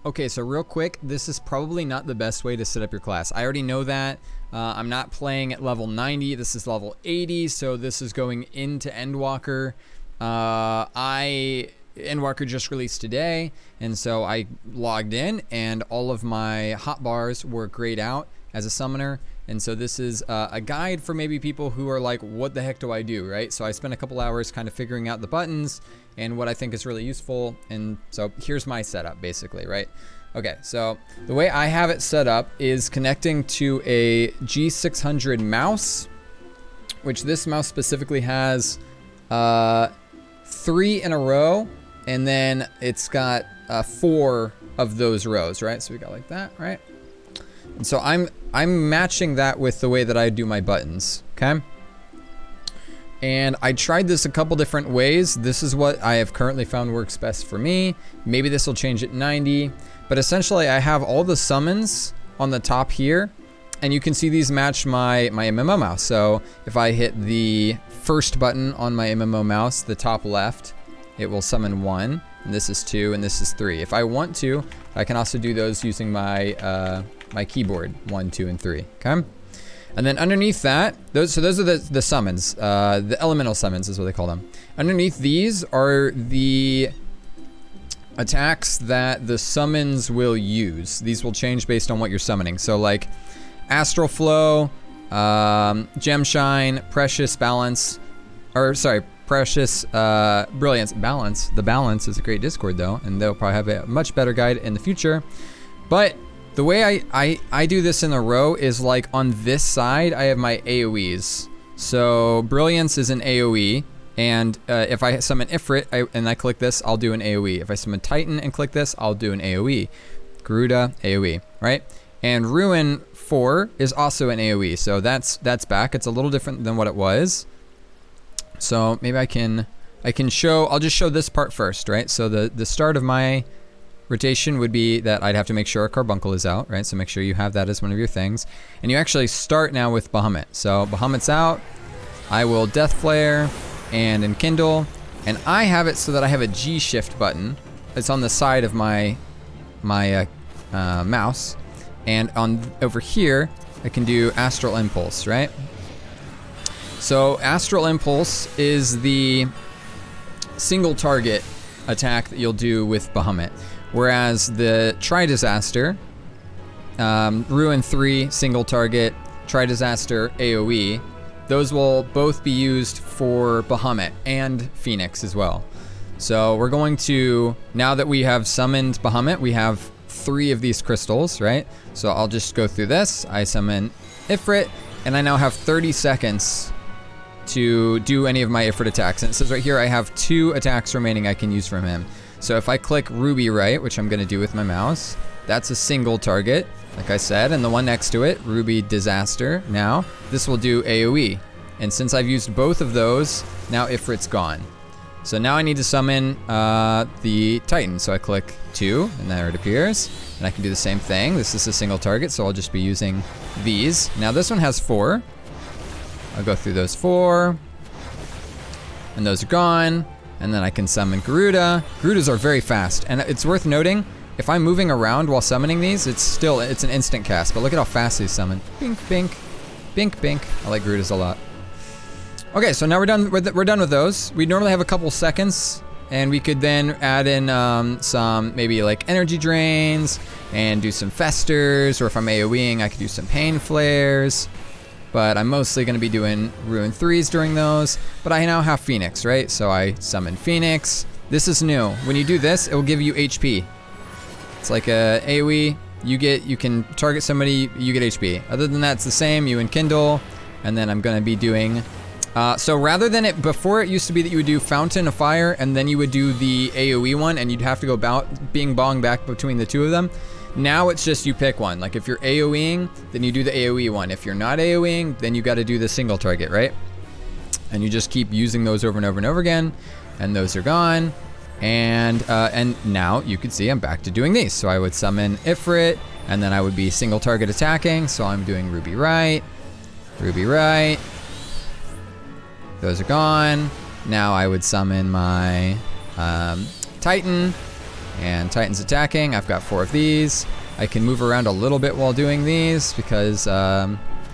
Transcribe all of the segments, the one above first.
Okay, so real quick, this is probably not the best way to set up your class. I already know that. I'm not playing at level 90. This is level 80, so this is going into Endwalker. Endwalker just released today, and so I logged in, and all of my hotbars were grayed out as a summoner. And so this is a guide for maybe people who are like, what the heck do I do, right? So I spent a couple hours kind of figuring out the buttons and what I think is really useful. And so here's my setup basically, right? Okay, so the way I have it set up is connecting to a G600 mouse, which this mouse specifically has 3 in a row, and then it's got 4 of those rows, right? So we got like that, right? And so I'm matching that with the way that I do my buttons, okay? And I tried this a couple different ways. This is what I have currently found works best for me. Maybe this will change at 90, but essentially I have all the summons on the top here, and you can see these match my MMO mouse. So if I hit the first button on my MMO mouse, the top left, it will summon 1, and this is 2, and this is 3. If I want to, I can also do those using my my keyboard, 1, 2, and 3, okay? And then underneath that, those are the summons, the elemental summons is what they call them. Underneath these are the attacks that the summons will use. These will change based on what you're summoning. So like Astral Flow, Gem Shine, Precious Balance, Precious Brilliance. Balance. The Balance is a great Discord though, and they'll probably have a much better guide in the future. But the way I do this in a row is like on this side, I have my AoEs. So Brilliance is an AoE, and if I summon Ifrit and I click this, I'll do an AoE. If I summon Titan and click this, I'll do an AoE. Garuda, AoE, right? And Ruin 4 is also an AoE, so that's back. It's a little different than what it was. So maybe I can show, I'll just show this part first, right? So the start of my rotation would be that I'd have to make sure a carbuncle is out, right? So make sure you have that as one of your things. And you actually start now with Bahamut. So Bahamut's out, I will Death Flare and Enkindle, and I have it so that I have a G shift button. It's on the side of my mouse, and over here I can do Astral Impulse, right? So Astral Impulse is the single target attack that you'll do with Bahamut. Whereas the Tri-Disaster, Ruin 3, single target, Tri-Disaster, AoE, those will both be used for Bahamut and Phoenix as well. So we're going to, now that we have summoned Bahamut, we have 3 of these crystals, right? So I'll just go through this. I summon Ifrit, and I now have 30 seconds to do any of my Ifrit attacks. And it says right here I have 2 attacks remaining I can use from him. So if I click Ruby Right, which I'm gonna do with my mouse, that's a single target, like I said, and the one next to it, Ruby Disaster, now, this will do AoE. And since I've used both of those, now Ifrit's gone. So now I need to summon the Titan. So I click 2, and there it appears. And I can do the same thing. This is a single target, so I'll just be using these. Now this one has 4. I'll go through those 4, and those are gone. And then I can summon Garuda. Garudas are very fast, and it's worth noting, if I'm moving around while summoning these, it's an instant cast, but look at how fast these summon. Bink, bink, bink, bink. I like Garudas a lot. Okay, so now we're done with those. We normally have a couple seconds, and we could then add in some maybe like energy drains, and do some festers, or if I'm AoEing, I could do some pain flares. But I'm mostly going to be doing Ruin 3s during those. But I now have Phoenix, right? So I summon Phoenix. This is new. When you do this, it will give you HP. It's like a AoE. You can target somebody, you get HP. Other than that, it's the same. You enkindle, and then I'm going to be doing... so rather than it, before it used to be that you would do Fountain of Fire, and then you would do the AoE one, and you'd have to go bing bong back between the two of them. Now it's just you pick one. Like if you're AoEing, then you do the AoE one. If you're not AoEing, then you got to do the single target, right? And you just keep using those over and over and over again, and those are gone. And now you can see I'm back to doing these. So I would summon Ifrit, and then I would be single target attacking. So I'm doing Ruby Right, Ruby Right. Those are gone. Now I would summon my Titan, And Titan's attacking. I've got 4 of these. I can move around a little bit while doing these because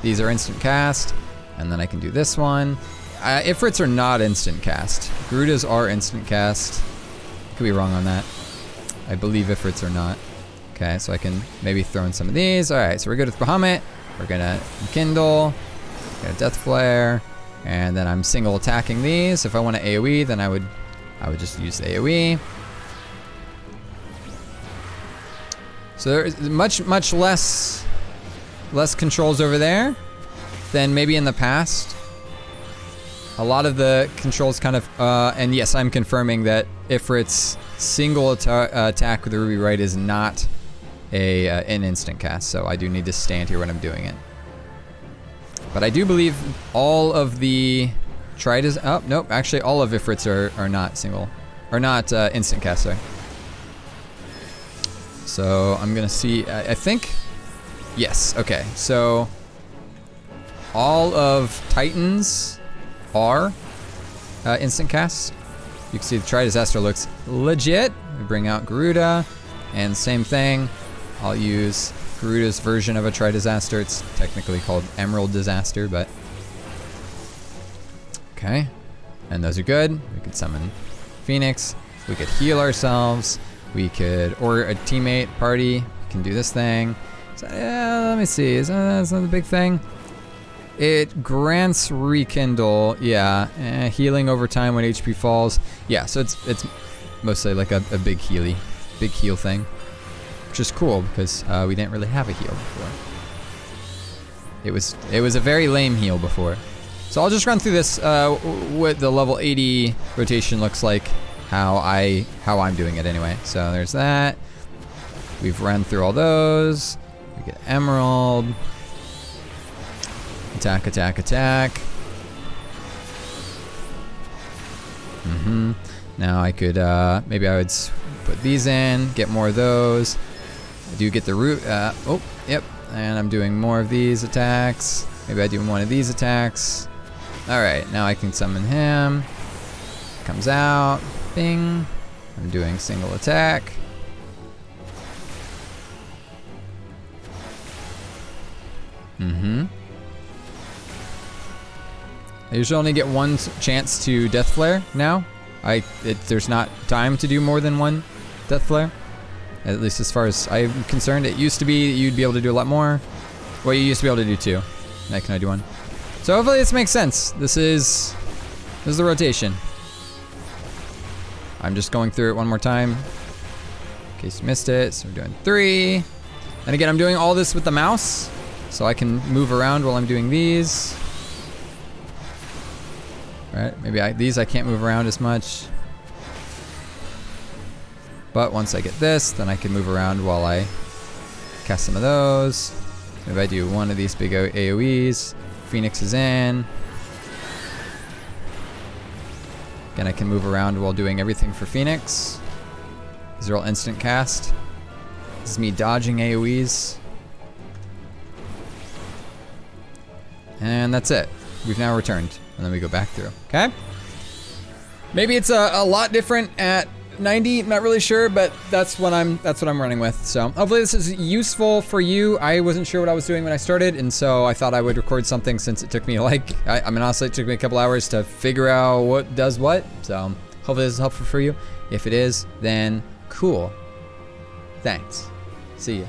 these are instant cast. And then I can do this one. Ifrits are not instant cast. Garudas are instant cast. Could be wrong on that. I believe Ifrits are not. Okay, so I can maybe throw in some of these. All right, so we're good with Bahamut. We're gonna Kindle. Got a Death Flare. And then I'm single attacking these. If I want to AoE, then I would just use the AoE. So there's much less controls over there than maybe in the past. A lot of the controls kind of, and yes, I'm confirming that Ifrit's single attack with the Ruby Right is not an instant cast, so I do need to stand here when I'm doing it. But I do believe all of the Tridents, oh, nope, actually all of Ifrits are not instant cast, sorry. So I'm gonna see, I think, yes, okay, so all of Titans are instant casts. You can see the Tri-Disaster looks legit. We bring out Garuda, and same thing. I'll use Garuda's version of a Tri-Disaster. It's technically called Emerald Disaster, but okay. And those are good. We could summon Phoenix. We could heal ourselves. We could, or a teammate party can do this thing. So, let me see. Is that the big thing? It grants rekindle, yeah. Healing over time when HP falls. Yeah, so it's mostly like a big heal thing. Which is cool because we didn't really have a heal before. It was a very lame heal before. So I'll just run through this what the level 80 rotation looks like, how I'm doing it anyway. So there's that. We've run through all those. We get Emerald. Attack, attack, attack. Now I could, maybe I would put these in, get more of those. I do get the root, oh, yep. And I'm doing more of these attacks. Maybe I do one of these attacks. All right, now I can summon him. Comes out, bing. I'm doing single attack. I usually only get one chance to Death Flare now. There's not time to do more than one Death Flare. At least as far as I'm concerned. It used to be you'd be able to do a lot more. Well, you used to be able to do 2. Now can I do 1? So hopefully this makes sense. This is the rotation. I'm just going through it one more time in case you missed it. So we're doing 3. And again, I'm doing all this with the mouse so I can move around while I'm doing these. Alright, maybe these I can't move around as much. But once I get this, then I can move around while I cast some of those. Maybe I do one of these big AoEs. Phoenix is in. Again, I can move around while doing everything for Phoenix. These are all instant cast. This is me dodging AoEs. And that's it. We've now returned. And then we go back through, okay? Maybe it's a lot different at 90, not really sure, but that's what I'm running with. So hopefully this is useful for you. I wasn't sure what I was doing when I started, and so I thought I would record something since it took me I mean, honestly, it took me a couple hours to figure out what does what. So hopefully this is helpful for you. If it is, then cool. Thanks. See ya.